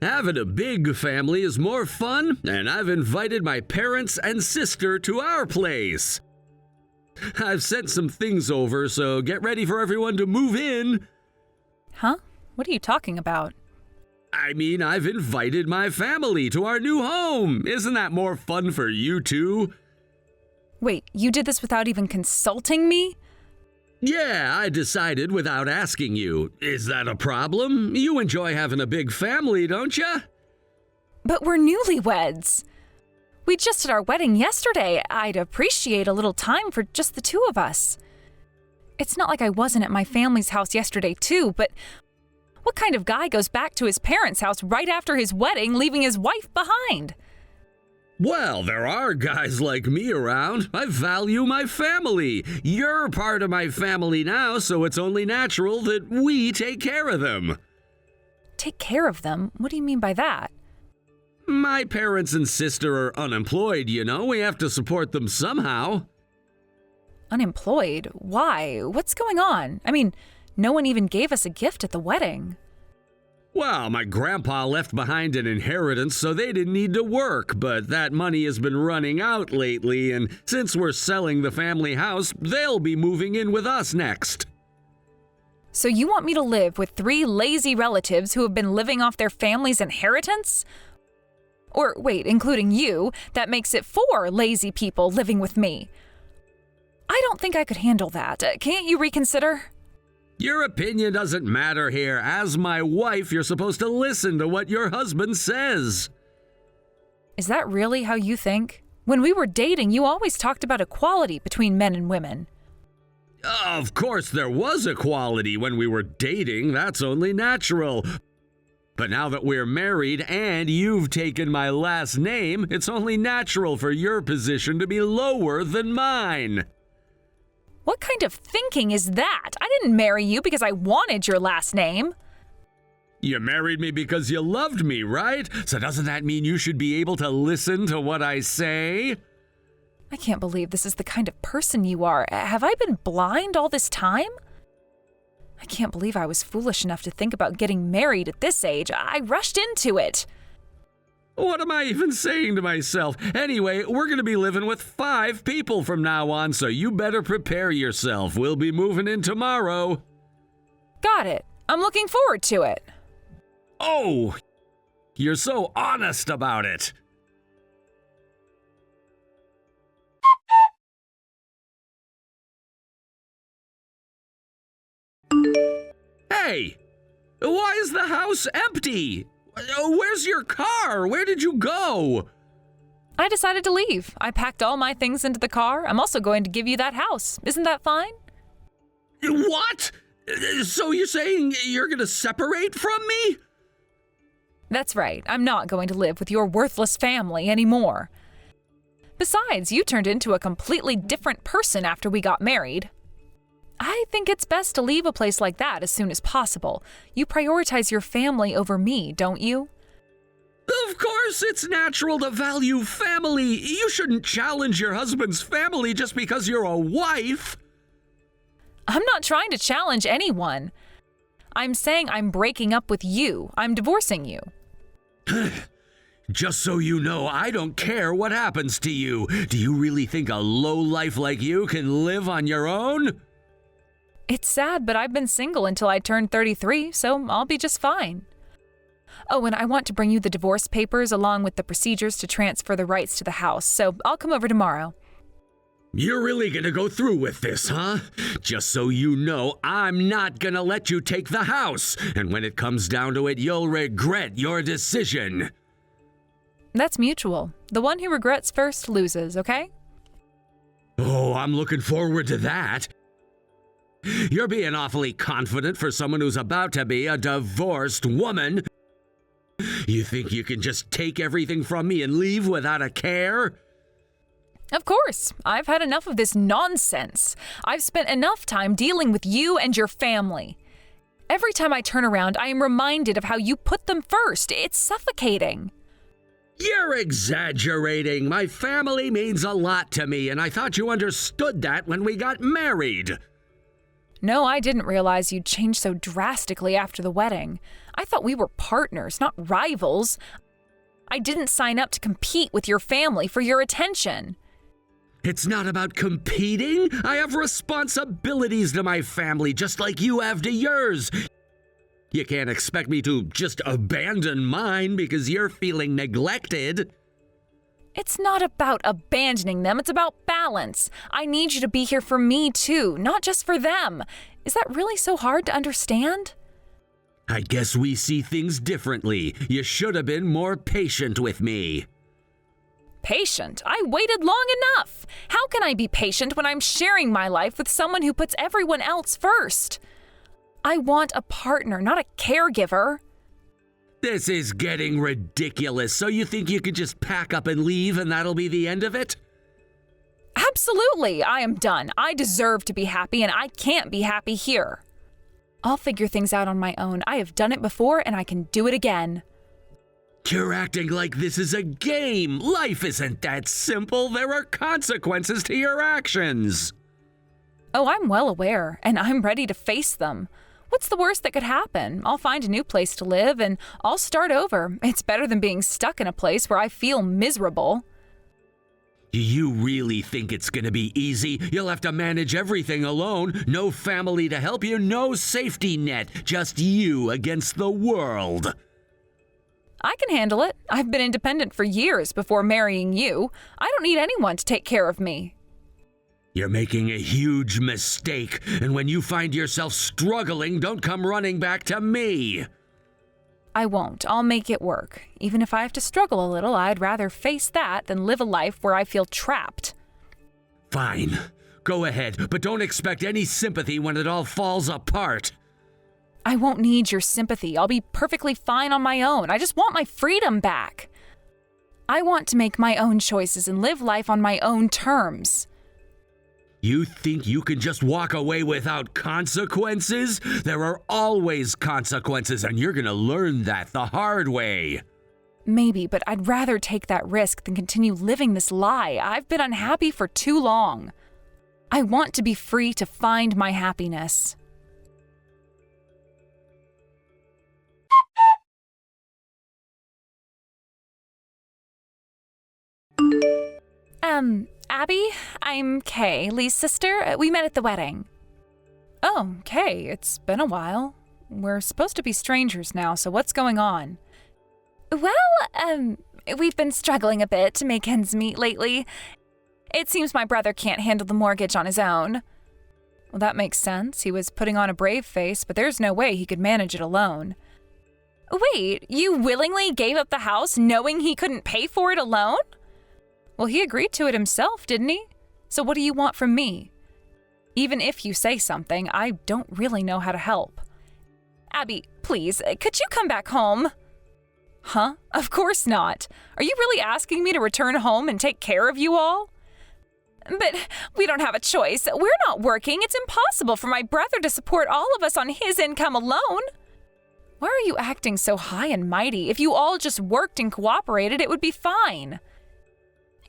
Having a big family is more fun, and I've invited my parents and sister to our place. I've sent some things over, so get ready for everyone to move in. Huh? What are you talking about? I mean, I've invited my family to our new home. Isn't that more fun for you two? Wait, you did this without even consulting me? Yeah, I decided without asking you. Is that a problem? You enjoy having a big family, don't you? But we're newlyweds. We just did our wedding yesterday. I'd appreciate a little time for just the two of us. It's not like I wasn't at my family's house yesterday too, but what kind of guy goes back to his parents' house right after his wedding, leaving his wife behind? Well, there are guys like me around. I value my family. You're part of my family now, so it's only natural that we take care of them. Take care of them? What do you mean by that? My parents and sister are unemployed, you know. We have to support them somehow. Unemployed? Why? What's going on? I mean, no one even gave us a gift at the wedding. Well, my grandpa left behind an inheritance, so they didn't need to work, but that money has been running out lately, and since we're selling the family house, they'll be moving in with us next. So you want me to live with 3 lazy relatives who have been living off their family's inheritance? Or wait, including you, that makes it 4 lazy people living with me. I don't think I could handle that. Can't you reconsider? Your opinion doesn't matter here. As my wife, you're supposed to listen to what your husband says. Is that really how you think? When we were dating, you always talked about equality between men and women. Of course, there was equality when we were dating. That's only natural. But now that we're married and you've taken my last name, it's only natural for your position to be lower than mine. What kind of thinking is that? I didn't marry you because I wanted your last name. You married me because you loved me, right? So doesn't that mean you should be able to listen to what I say? I can't believe this is the kind of person you are. Have I been blind all this time? I can't believe I was foolish enough to think about getting married at this age. I rushed into it. What am I even saying to myself? Anyway, we're going to be living with 5 people from now on, so you better prepare yourself. We'll be moving in tomorrow. Got it. I'm looking forward to it. Oh, you're so honest about it. Hey, why is the house empty? Where's your car? Where did you go? I decided to leave. I packed all my things into the car. I'm also going to give you that house. Isn't that fine? What? So you're saying you're going to separate from me? That's right. I'm not going to live with your worthless family anymore. Besides, you turned into a completely different person after we got married. I think it's best to leave a place like that as soon as possible. You prioritize your family over me, don't you? Of course, it's natural to value family. You shouldn't challenge your husband's family just because you're a wife. I'm not trying to challenge anyone. I'm saying I'm breaking up with you. I'm divorcing you. Just so you know, I don't care what happens to you. Do you really think a lowlife like you can live on your own? It's sad, but I've been single until I turned 33, so I'll be just fine. Oh, and I want to bring you the divorce papers along with the procedures to transfer the rights to the house, so I'll come over tomorrow. You're really gonna go through with this, huh? Just so you know, I'm not gonna let you take the house, and when it comes down to it, you'll regret your decision. That's mutual. The one who regrets first loses, okay? Oh, I'm looking forward to that. You're being awfully confident for someone who's about to be a divorced woman. You think you can just take everything from me and leave without a care? Of course. I've had enough of this nonsense. I've spent enough time dealing with you and your family. Every time I turn around, I am reminded of how you put them first. It's suffocating. You're exaggerating. My family means a lot to me, and I thought you understood that when we got married. No, I didn't realize you'd changed so drastically after the wedding. I thought we were partners, not rivals. I didn't sign up to compete with your family for your attention. It's not about competing. I have responsibilities to my family, just like you have to yours. You can't expect me to just abandon mine because you're feeling neglected. It's not about abandoning them, it's about balance. I need you to be here for me too, not just for them. Is that really so hard to understand? I guess we see things differently. You should have been more patient with me. Patient? I waited long enough. How can I be patient when I'm sharing my life with someone who puts everyone else first? I want a partner, not a caregiver. This is getting ridiculous. So you think you could just pack up and leave and that'll be the end of it? Absolutely, I am done. I deserve to be happy and I can't be happy here. I'll figure things out on my own. I have done it before and I can do it again. You're acting like this is a game. Life isn't that simple. There are consequences to your actions. Oh, I'm well aware, and I'm ready to face them. What's the worst that could happen? I'll find a new place to live, and I'll start over. It's better than being stuck in a place where I feel miserable. Do you really think it's gonna be easy? You'll have to manage everything alone. No family to help you, no safety net. Just you against the world. I can handle it. I've been independent for years before marrying you. I don't need anyone to take care of me. You're making a huge mistake, and when you find yourself struggling, don't come running back to me. I won't. I'll make it work. Even if I have to struggle a little, I'd rather face that than live a life where I feel trapped. Fine. Go ahead, but don't expect any sympathy when it all falls apart. I won't need your sympathy. I'll be perfectly fine on my own. I just want my freedom back. I want to make my own choices and live life on my own terms. You think you can just walk away without consequences? There are always consequences, and you're gonna learn that the hard way. Maybe, but I'd rather take that risk than continue living this lie. I've been unhappy for too long. I want to be free to find my happiness. Abby, I'm Kay, Lee's sister. We met at the wedding. Oh, Kay, it's been a while. We're supposed to be strangers now, so what's going on? Well, we've been struggling a bit to make ends meet lately. It seems my brother can't handle the mortgage on his own. Well, that makes sense. He was putting on a brave face, but there's no way he could manage it alone. Wait, you willingly gave up the house knowing he couldn't pay for it alone? Well, he agreed to it himself, didn't he? So what do you want from me? Even if you say something, I don't really know how to help. Abby, please, could you come back home? Huh? Of course not. Are you really asking me to return home and take care of you all? But we don't have a choice. We're not working. It's impossible for my brother to support all of us on his income alone. Why are you acting so high and mighty? If you all just worked and cooperated, it would be fine.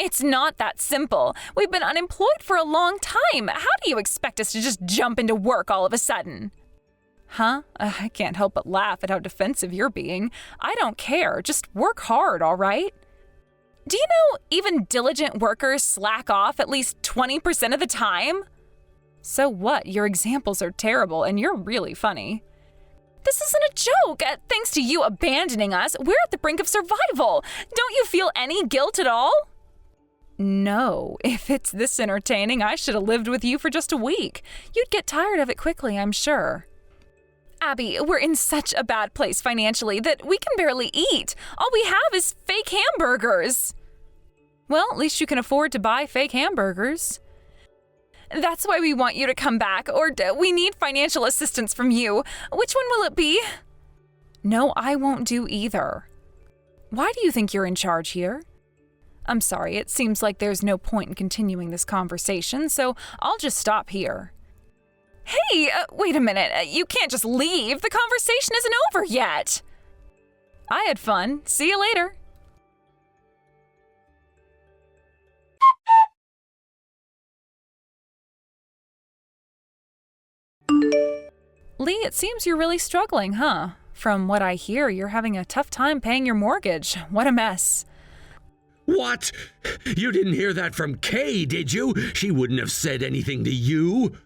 It's not that simple. We've been unemployed for a long time. How do you expect us to just jump into work all of a sudden? Huh? I can't help but laugh at how defensive you're being. I don't care. Just work hard, all right? Do you know even diligent workers slack off at least 20% of the time? So what? Your examples are terrible, and you're really funny. This isn't a joke. Thanks to you abandoning us, we're at the brink of survival. Don't you feel any guilt at all? No. If it's this entertaining, I should have lived with you for just a week. You'd get tired of it quickly, I'm sure. Abby, we're in such a bad place financially that we can barely eat. All we have is fake hamburgers. Well, at least you can afford to buy fake hamburgers. That's why we want you to come back, or we need financial assistance from you. Which one will it be? No, I won't do either. Why do you think you're in charge here? I'm sorry, it seems like there's no point in continuing this conversation, so I'll just stop here. Hey, wait a minute. You can't just leave. The conversation isn't over yet. I had fun. See you later. Lee, it seems you're really struggling, huh? From what I hear, you're having a tough time paying your mortgage. What a mess. What? You didn't hear that from Kay, did you? She wouldn't have said anything to you.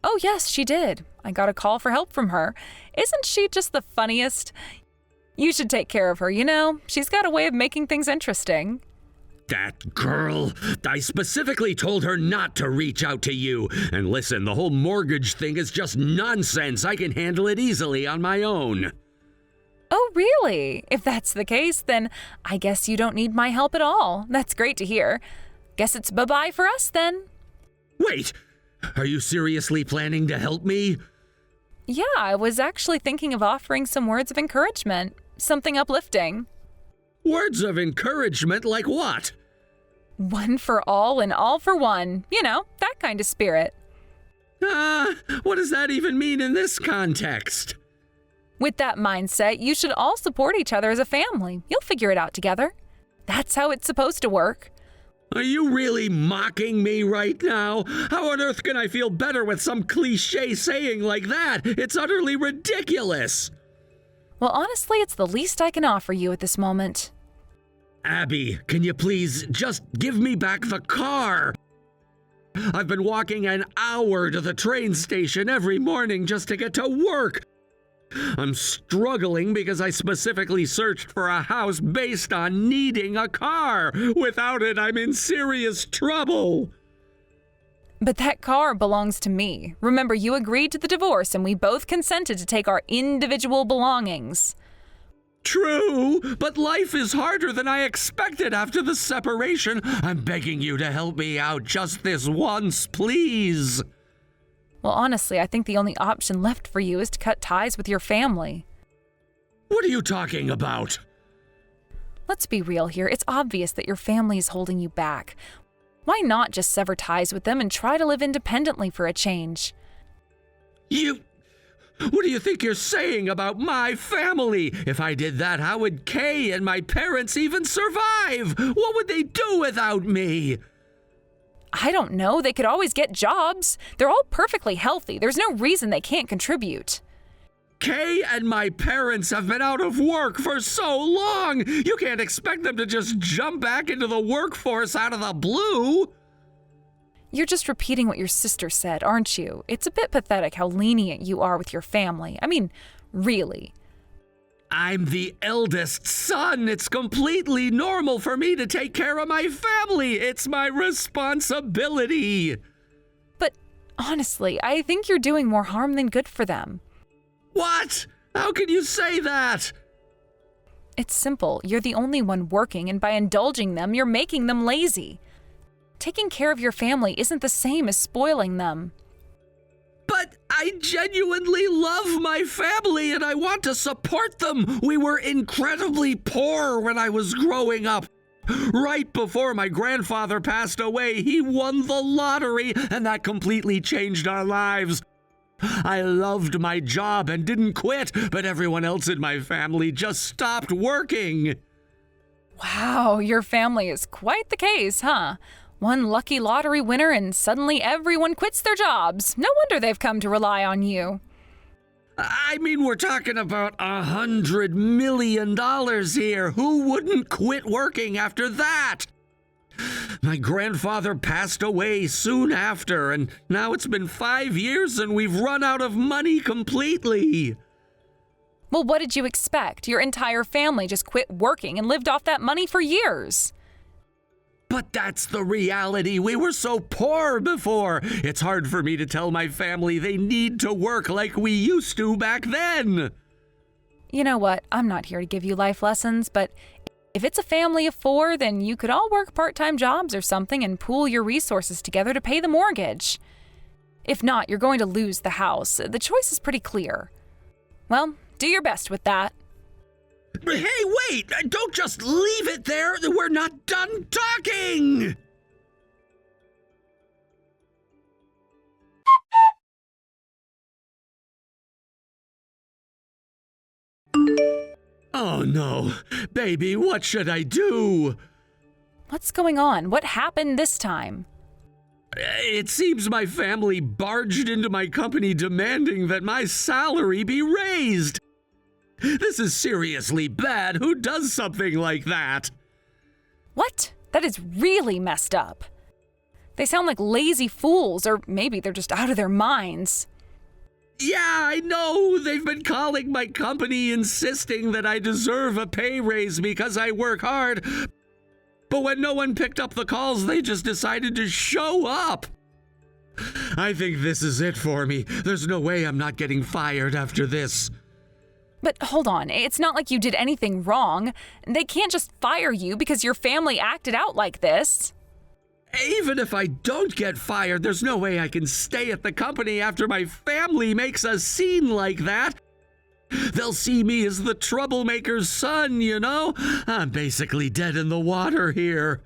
Oh, yes, she did. I got a call for help from her. Isn't she just the funniest? You should take care of her, you know? She's got a way of making things interesting. That girl! I specifically told her not to reach out to you. And listen, the whole mortgage thing is just nonsense. I can handle it easily on my own. Oh, really? If that's the case, then I guess you don't need my help at all. That's great to hear. Guess it's bye-bye for us then. Wait! Are you seriously planning to help me? Yeah, I was actually thinking of offering some words of encouragement. Something uplifting. Words of encouragement like what? One for all and all for one. You know, that kind of spirit. What does that even mean in this context? With that mindset, you should all support each other as a family. You'll figure it out together. That's how it's supposed to work. Are you really mocking me right now? How on earth can I feel better with some cliché saying like that? It's utterly ridiculous. Well, honestly, it's the least I can offer you at this moment. Abby, can you please just give me back the car? I've been walking an hour to the train station every morning just to get to work. I'm struggling because I specifically searched for a house based on needing a car. Without it, I'm in serious trouble. But that car belongs to me. Remember, you agreed to the divorce and we both consented to take our individual belongings. True, but life is harder than I expected after the separation. I'm begging you to help me out just this once, please. Well, honestly, I think the only option left for you is to cut ties with your family. What are you talking about? Let's be real here. It's obvious that your family is holding you back. Why not just sever ties with them and try to live independently for a change? What do you think you're saying about my family? If I did that, how would Kay and my parents even survive? What would they do without me? I don't know. They could always get jobs. They're all perfectly healthy. There's no reason they can't contribute. Kay and my parents have been out of work for so long. You can't expect them to just jump back into the workforce out of the blue. You're just repeating what your sister said, aren't you? It's a bit pathetic how lenient you are with your family. I mean, really. I'm the eldest son. It's completely normal for me to take care of my family. It's my responsibility. But honestly, I think you're doing more harm than good for them. What? How can you say that? It's simple. You're the only one working, and by indulging them, you're making them lazy. Taking care of your family isn't the same as spoiling them. But I genuinely love my family and I want to support them. We were incredibly poor when I was growing up. Right before my grandfather passed away, he won the lottery and that completely changed our lives. I loved my job and didn't quit, but everyone else in my family just stopped working. Wow, your family is quite the case, huh? One lucky lottery winner and suddenly everyone quits their jobs. No wonder they've come to rely on you. I mean, we're talking about $100 million here. Who wouldn't quit working after that? My grandfather passed away soon after, and now it's been 5 years and we've run out of money completely. Well, what did you expect? Your entire family just quit working and lived off that money for years. But that's the reality. We were so poor before. It's hard for me to tell my family they need to work like we used to back then. You know what? I'm not here to give you life lessons, but if it's a family of 4, then you could all work part-time jobs or something and pool your resources together to pay the mortgage. If not, you're going to lose the house. The choice is pretty clear. Well, do your best with that. Hey, wait! Don't just leave it there! We're not done talking! Oh no! Baby, what should I do? What's going on? What happened this time? It seems my family barged into my company demanding that my salary be raised. This is seriously bad. Who does something like that? What? That is really messed up. They sound like lazy fools, or maybe they're just out of their minds. Yeah, I know. They've been calling my company insisting that I deserve a pay raise because I work hard. But when no one picked up the calls, they just decided to show up. I think this is it for me. There's no way I'm not getting fired after this. But hold on, it's not like you did anything wrong. They can't just fire you because your family acted out like this. Even if I don't get fired, there's no way I can stay at the company after my family makes a scene like that. They'll see me as the troublemaker's son, you know? I'm basically dead in the water here.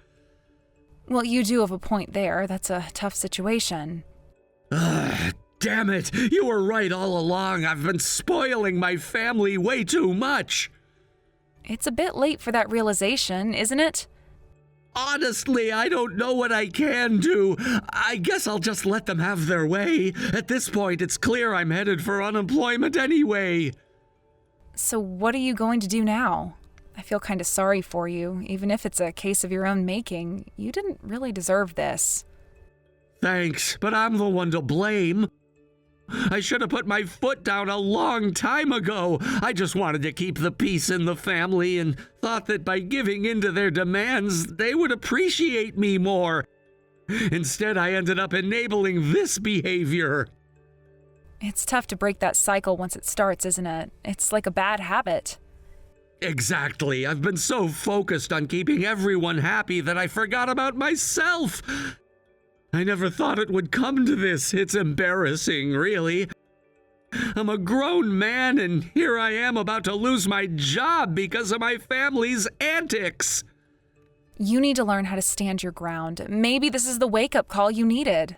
Well, you do have a point there. That's a tough situation. Damn it! You were right all along. I've been spoiling my family way too much. It's a bit late for that realization, isn't it? Honestly, I don't know what I can do. I guess I'll just let them have their way. At this point, it's clear I'm headed for unemployment anyway. So what are you going to do now? I feel kind of sorry for you, even if it's a case of your own making. You didn't really deserve this. Thanks, but I'm the one to blame. I should have put my foot down a long time ago. I just wanted to keep the peace in the family and thought that by giving in to their demands, they would appreciate me more. Instead, I ended up enabling this behavior. It's tough to break that cycle once it starts, isn't it? It's like a bad habit. Exactly. I've been so focused on keeping everyone happy that I forgot about myself. I never thought it would come to this. It's embarrassing, really. I'm a grown man, and here I am about to lose my job because of my family's antics. You need to learn how to stand your ground. Maybe this is the wake-up call you needed.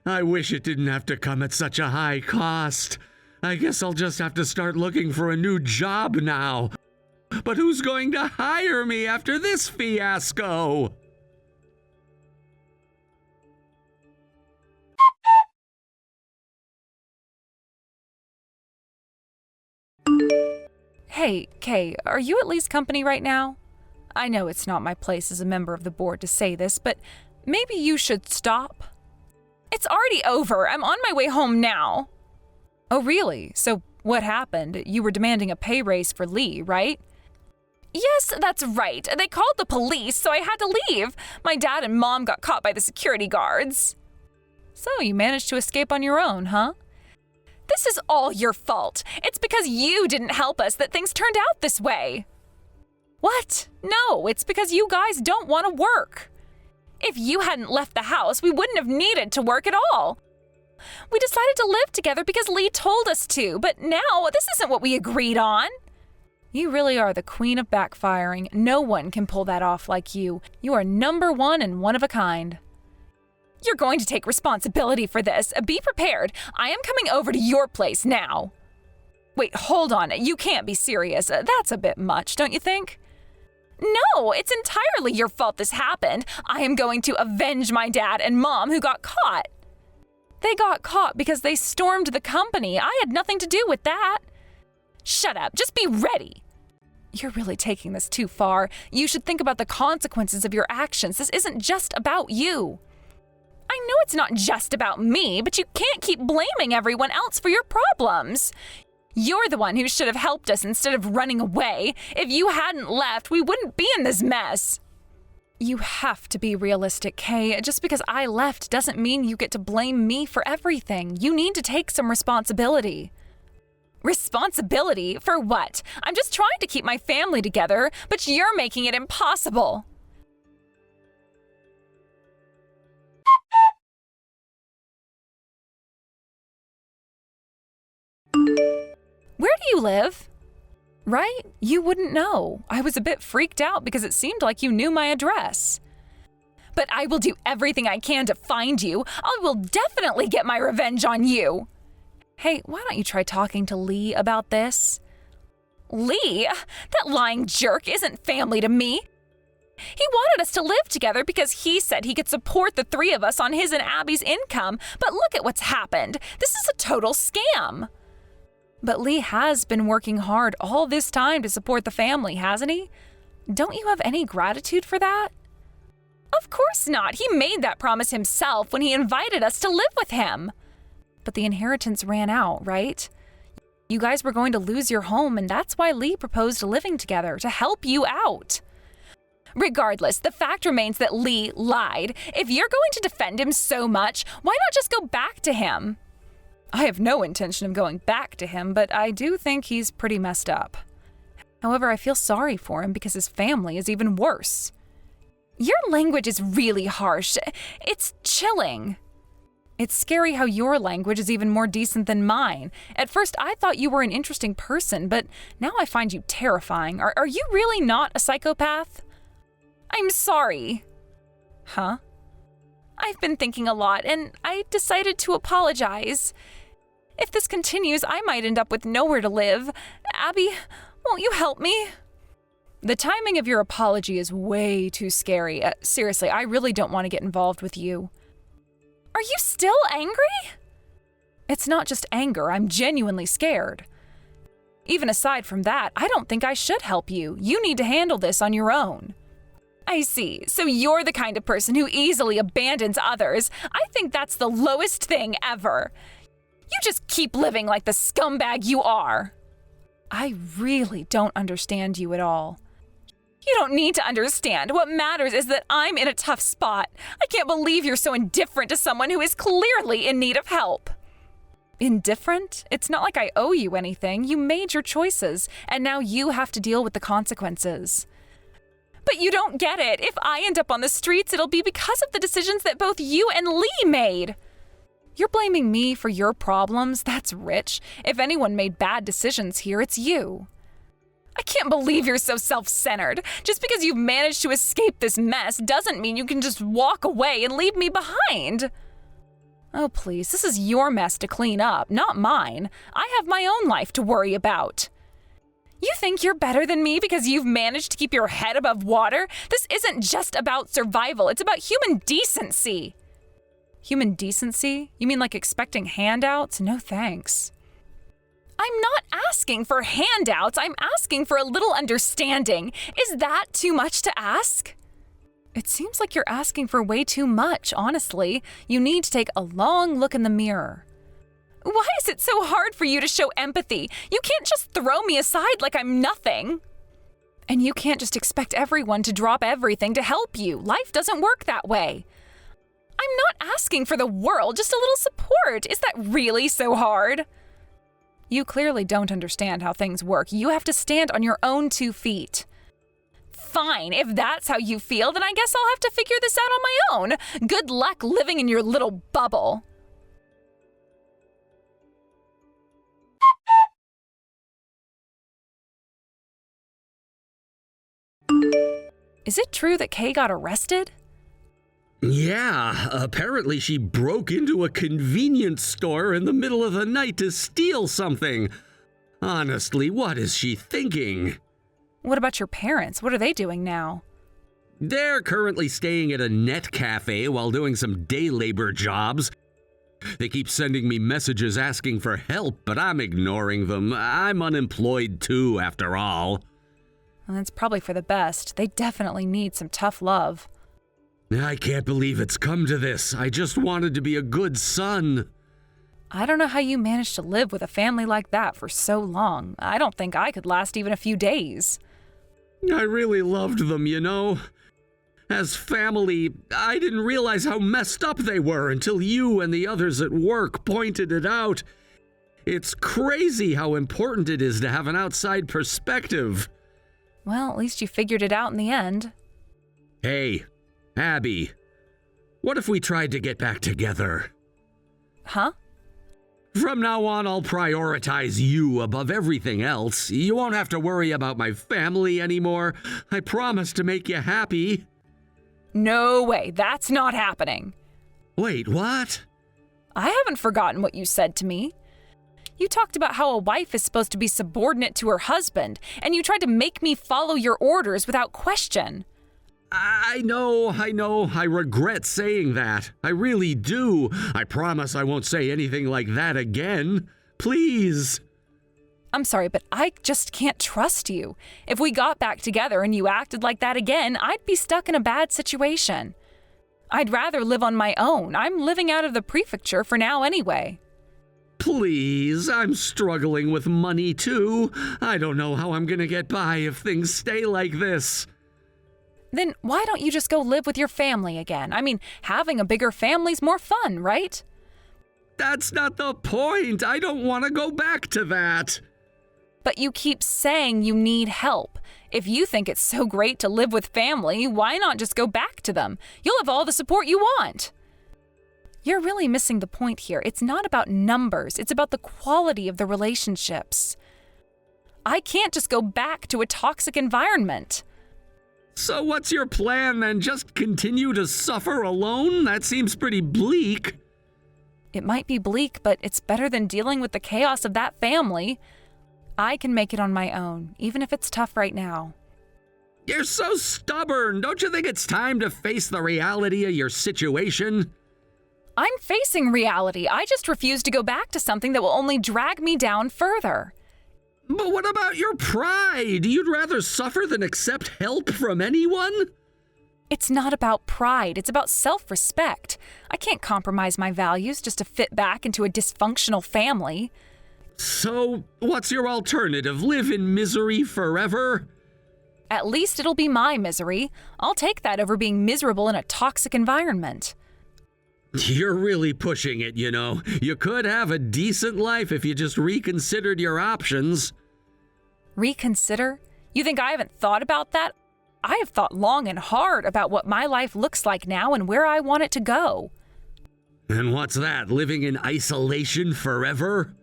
I wish it didn't have to come at such a high cost. I guess I'll just have to start looking for a new job now. But who's going to hire me after this fiasco? Hey, Kay, are you at Lee's company right now? I know it's not my place as a member of the board to say this, but maybe you should stop. It's already over. I'm on my way home now. Oh, really? So what happened? You were demanding a pay raise for Lee, right? Yes, that's right. They called the police, so I had to leave. My dad and mom got caught by the security guards. So you managed to escape on your own, huh? This is all your fault. It's because you didn't help us that things turned out this way. What? No, it's because you guys don't want to work. If you hadn't left the house, we wouldn't have needed to work at all. We decided to live together because Lee told us to, but now this isn't what we agreed on. You really are the queen of backfiring. No one can pull that off like you. You are number one and one of a kind. You're going to take responsibility for this. Be prepared. I am coming over to your place now. Wait, hold on. You can't be serious. That's a bit much, don't you think? No, it's entirely your fault this happened. I am going to avenge my dad and mom who got caught. They got caught because they stormed the company. I had nothing to do with that. Shut up. Just be ready. You're really taking this too far. You should think about the consequences of your actions. This isn't just about you. I know it's not just about me, but you can't keep blaming everyone else for your problems. You're the one who should have helped us instead of running away. If you hadn't left, we wouldn't be in this mess. You have to be realistic, Kay. Just because I left doesn't mean you get to blame me for everything. You need to take some responsibility. Responsibility? For what? I'm just trying to keep my family together, but you're making it impossible. Where do you live? Right? You wouldn't know. I was a bit freaked out because it seemed like you knew my address. But I will do everything I can to find you. I will definitely get my revenge on you. Hey, why don't you try talking to Lee about this? Lee? That lying jerk isn't family to me. He wanted us to live together because he said he could support the three of us on his and Abby's income, but look at what's happened. This is a total scam. But Lee has been working hard all this time to support the family, hasn't he? Don't you have any gratitude for that? Of course not. He made that promise himself when he invited us to live with him. But the inheritance ran out, right? You guys were going to lose your home, and that's why Lee proposed living together, to help you out. Regardless, the fact remains that Lee lied. If you're going to defend him so much, why not just go back to him? I have no intention of going back to him, but I do think he's pretty messed up. However, I feel sorry for him because his family is even worse. Your language is really harsh. It's chilling. It's scary how your language is even more decent than mine. At first, I thought you were an interesting person, but now I find you terrifying. Are you really not a psychopath? I'm sorry. Huh? I've been thinking a lot, and I decided to apologize. If this continues, I might end up with nowhere to live. Abby, won't you help me? The timing of your apology is way too scary. Seriously, I really don't want to get involved with you. Are you still angry? It's not just anger. I'm genuinely scared. Even aside from that, I don't think I should help you. You need to handle this on your own. I see. So you're the kind of person who easily abandons others. I think that's the lowest thing ever. You just keep living like the scumbag you are. I really don't understand you at all. You don't need to understand. What matters is that I'm in a tough spot. I can't believe you're so indifferent to someone who is clearly in need of help. Indifferent? It's not like I owe you anything. You made your choices, and now you have to deal with the consequences. But you don't get it. If I end up on the streets, it'll be because of the decisions that both you and Lee made. You're blaming me for your problems? That's rich. If anyone made bad decisions here, it's you. I can't believe you're so self-centered. Just because you've managed to escape this mess doesn't mean you can just walk away and leave me behind. Oh, please, this is your mess to clean up, not mine. I have my own life to worry about. You think you're better than me because you've managed to keep your head above water? This isn't just about survival, it's about human decency. Human decency? You mean like expecting handouts? No thanks. I'm not asking for handouts, I'm asking for a little understanding. Is that too much to ask? It seems like you're asking for way too much, honestly. You need to take a long look in the mirror. Why is it so hard for you to show empathy? You can't just throw me aside like I'm nothing. And you can't just expect everyone to drop everything to help you. Life doesn't work that way. I'm not asking for the world, just a little support. Is that really so hard? You clearly don't understand how things work. You have to stand on your own 2 feet. Fine, if that's how you feel, then I guess I'll have to figure this out on my own. Good luck living in your little bubble. Is it true that Kay got arrested? Yeah, apparently she broke into a convenience store in the middle of the night to steal something. Honestly, what is she thinking? What about your parents? What are they doing now? They're currently staying at a net cafe while doing some day labor jobs. They keep sending me messages asking for help, but I'm ignoring them. I'm unemployed too, after all. Well, that's probably for the best. They definitely need some tough love. I can't believe it's come to this. I just wanted to be a good son. I don't know how you managed to live with a family like that for so long. I don't think I could last even a few days. I really loved them, you know. As family, I didn't realize how messed up they were until you and the others at work pointed it out. It's crazy how important it is to have an outside perspective. Well, at least you figured it out in the end. Hey, Abby, what if we tried to get back together? Huh? From now on, I'll prioritize you above everything else. You won't have to worry about my family anymore. I promise to make you happy. No way, that's not happening. Wait, what? I haven't forgotten what you said to me. You talked about how a wife is supposed to be subordinate to her husband, and you tried to make me follow your orders without question. I know. I regret saying that. I really do. I promise I won't say anything like that again. Please. I'm sorry, but I just can't trust you. If we got back together and you acted like that again, I'd be stuck in a bad situation. I'd rather live on my own. I'm living out of the prefecture for now anyway. Please, I'm struggling with money too. I don't know how I'm gonna get by if things stay like this. Then why don't you just go live with your family again? I mean, having a bigger family's more fun, right? That's not the point. I don't want to go back to that. But you keep saying you need help. If you think it's so great to live with family, why not just go back to them? You'll have all the support you want. You're really missing the point here. It's not about numbers. It's about the quality of the relationships. I can't just go back to a toxic environment. So what's your plan then? Just continue to suffer alone? That seems pretty bleak. It might be bleak, but it's better than dealing with the chaos of that family. I can make it on my own, even if it's tough right now. You're so stubborn. Don't you think it's time to face the reality of your situation? I'm facing reality. I just refuse to go back to something that will only drag me down further. But what about your pride? You'd rather suffer than accept help from anyone? It's not about pride. It's about self-respect. I can't compromise my values just to fit back into a dysfunctional family. So, what's your alternative? Live in misery forever? At least it'll be my misery. I'll take that over being miserable in a toxic environment. You're really pushing it, you know. You could have a decent life if you just reconsidered your options. Reconsider? You think I haven't thought about that? I have thought long and hard about what my life looks like now and where I want it to go. And what's that? Living in isolation forever?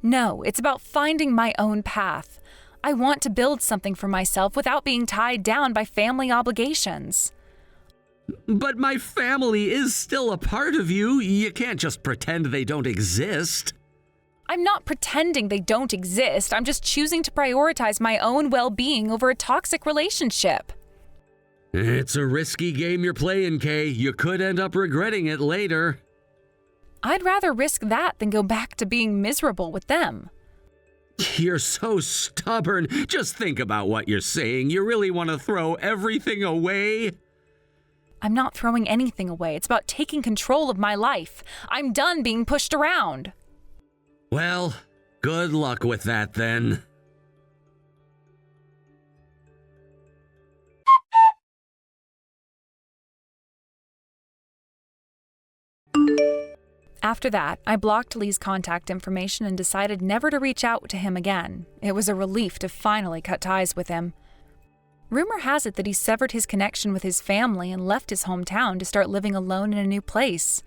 No, it's about finding my own path. I want to build something for myself without being tied down by family obligations. But my family is still a part of you. You can't just pretend they don't exist. I'm not pretending they don't exist. I'm just choosing to prioritize my own well-being over a toxic relationship. It's a risky game you're playing, Kay. You could end up regretting it later. I'd rather risk that than go back to being miserable with them. You're so stubborn. Just think about what you're saying. You really want to throw everything away? I'm not throwing anything away. It's about taking control of my life. I'm done being pushed around. Well, good luck with that then. After that, I blocked Lee's contact information and decided never to reach out to him again. It was a relief to finally cut ties with him. Rumor has it that he severed his connection with his family and left his hometown to start living alone in a new place.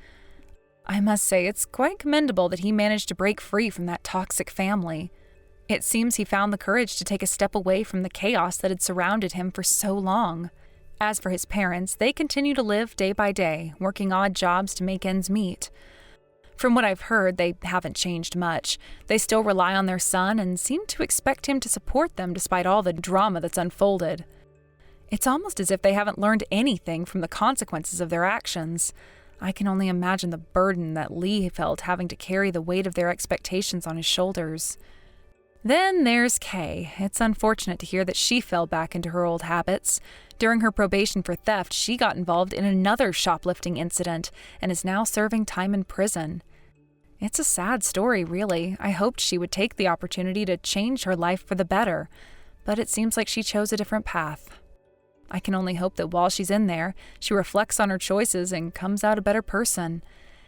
I must say, it's quite commendable that he managed to break free from that toxic family. It seems he found the courage to take a step away from the chaos that had surrounded him for so long. As for his parents, they continue to live day by day, working odd jobs to make ends meet. From what I've heard, they haven't changed much. They still rely on their son and seem to expect him to support them despite all the drama that's unfolded. It's almost as if they haven't learned anything from the consequences of their actions. I can only imagine the burden that Lee felt having to carry the weight of their expectations on his shoulders. Then there's Kay. It's unfortunate to hear that she fell back into her old habits. During her probation for theft, she got involved in another shoplifting incident and is now serving time in prison. It's a sad story, really. I hoped she would take the opportunity to change her life for the better, but it seems like she chose a different path. I can only hope that while she's in there, she reflects on her choices and comes out a better person.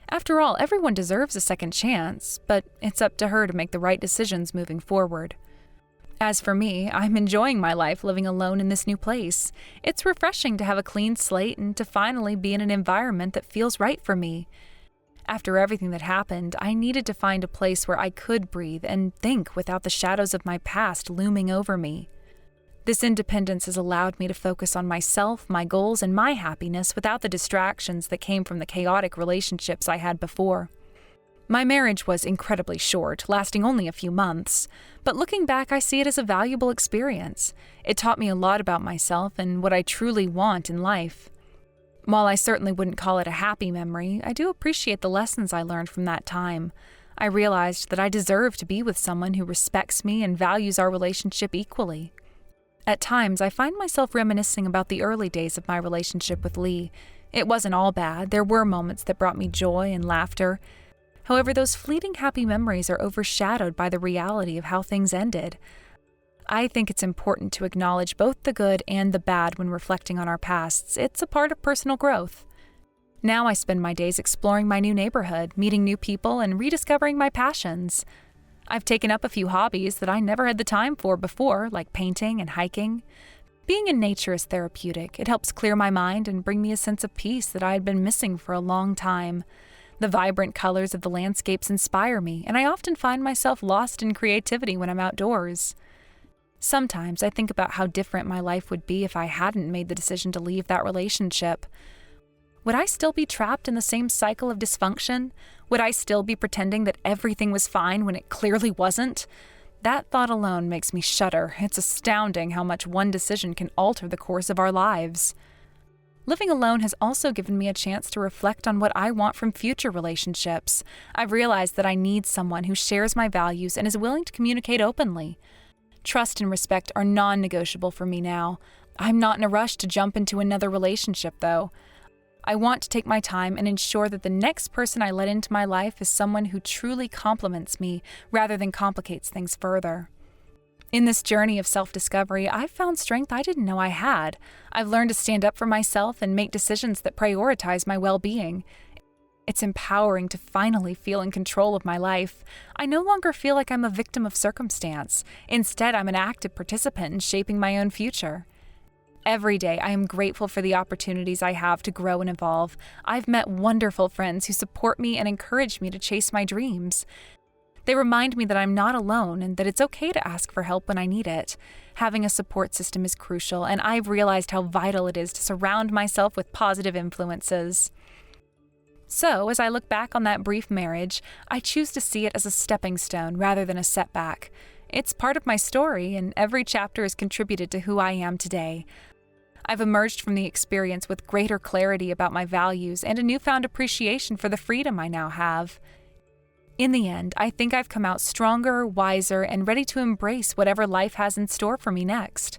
After all, everyone deserves a second chance, but it's up to her to make the right decisions moving forward. As for me, I'm enjoying my life living alone in this new place. It's refreshing to have a clean slate and to finally be in an environment that feels right for me. After everything that happened, I needed to find a place where I could breathe and think without the shadows of my past looming over me. This independence has allowed me to focus on myself, my goals, and my happiness without the distractions that came from the chaotic relationships I had before. My marriage was incredibly short, lasting only a few months, but looking back, I see it as a valuable experience. It taught me a lot about myself and what I truly want in life. While I certainly wouldn't call it a happy memory, I do appreciate the lessons I learned from that time. I realized that I deserve to be with someone who respects me and values our relationship equally. At times, I find myself reminiscing about the early days of my relationship with Lee. It wasn't all bad. There were moments that brought me joy and laughter. However, those fleeting happy memories are overshadowed by the reality of how things ended. I think it's important to acknowledge both the good and the bad when reflecting on our pasts. It's a part of personal growth. Now I spend my days exploring my new neighborhood, meeting new people, and rediscovering my passions. I've taken up a few hobbies that I never had the time for before, like painting and hiking. Being in nature is therapeutic. It helps clear my mind and bring me a sense of peace that I had been missing for a long time. The vibrant colors of the landscapes inspire me, and I often find myself lost in creativity when I'm outdoors. Sometimes I think about how different my life would be if I hadn't made the decision to leave that relationship. Would I still be trapped in the same cycle of dysfunction? Would I still be pretending that everything was fine when it clearly wasn't? That thought alone makes me shudder. It's astounding how much one decision can alter the course of our lives. Living alone has also given me a chance to reflect on what I want from future relationships. I've realized that I need someone who shares my values and is willing to communicate openly. Trust and respect are non-negotiable for me now. I'm not in a rush to jump into another relationship, though. I want to take my time and ensure that the next person I let into my life is someone who truly compliments me rather than complicates things further. In this journey of self-discovery, I've found strength I didn't know I had. I've learned to stand up for myself and make decisions that prioritize my well-being. It's empowering to finally feel in control of my life. I no longer feel like I'm a victim of circumstance. Instead, I'm an active participant in shaping my own future. Every day, I am grateful for the opportunities I have to grow and evolve. I've met wonderful friends who support me and encourage me to chase my dreams. They remind me that I'm not alone and that it's okay to ask for help when I need it. Having a support system is crucial, and I've realized how vital it is to surround myself with positive influences. So, as I look back on that brief marriage, I choose to see it as a stepping stone rather than a setback. It's part of my story, and every chapter has contributed to who I am today. I've emerged from the experience with greater clarity about my values and a newfound appreciation for the freedom I now have. In the end, I think I've come out stronger, wiser, and ready to embrace whatever life has in store for me next.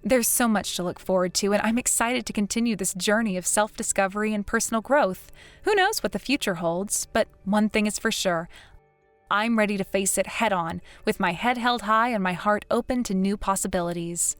There's so much to look forward to, and I'm excited to continue this journey of self-discovery and personal growth. Who knows what the future holds, but one thing is for sure. I'm ready to face it head-on, with my head held high and my heart open to new possibilities.